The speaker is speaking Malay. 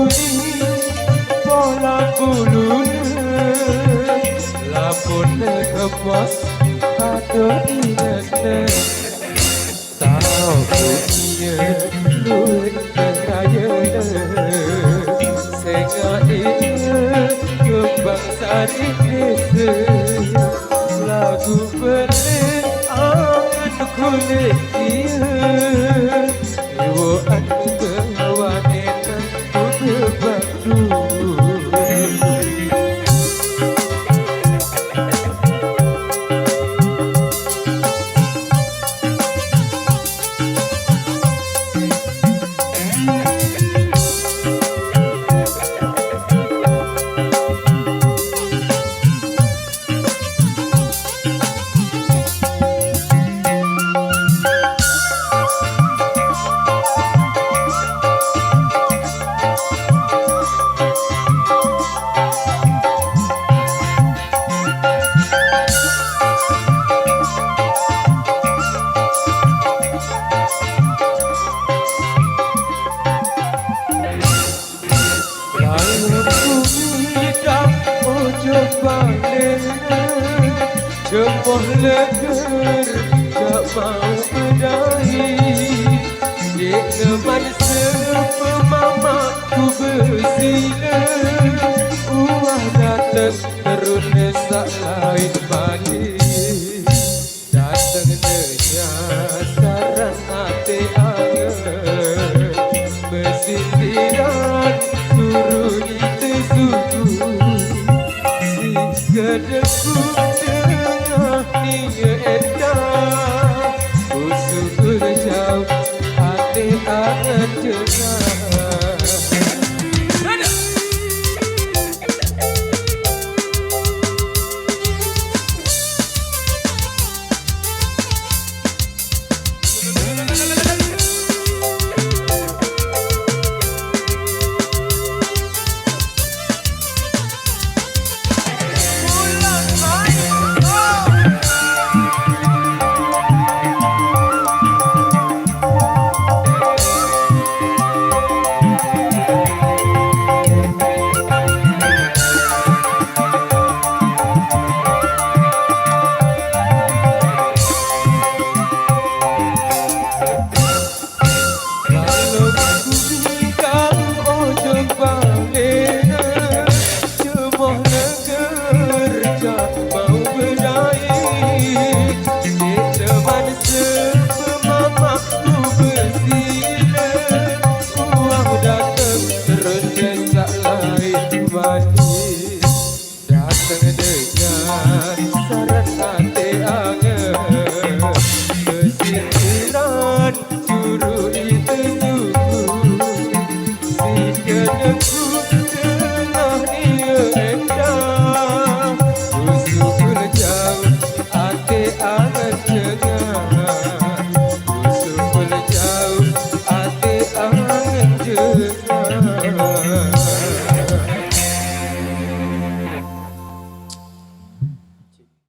ni bola bulune lapone kepas kado ingatne tahu dunia luit kaya sehingga ia kebangsa di desa lagu pelik angan kulit dia iwo anu kewanetan berbadu. Jempol leger tak mau berdaya Dek teman sepemama ku bersila Uah datang terun sak lain balik Datang denya sarang hati angan Bersindiran suruh itu suku Si kedeku Nia endah Usul jauh hati angan dengar Datang dengan saran hati angan Kesindiran suruh itu suku Si kedeku tengah dia endah Usul jauh hati angan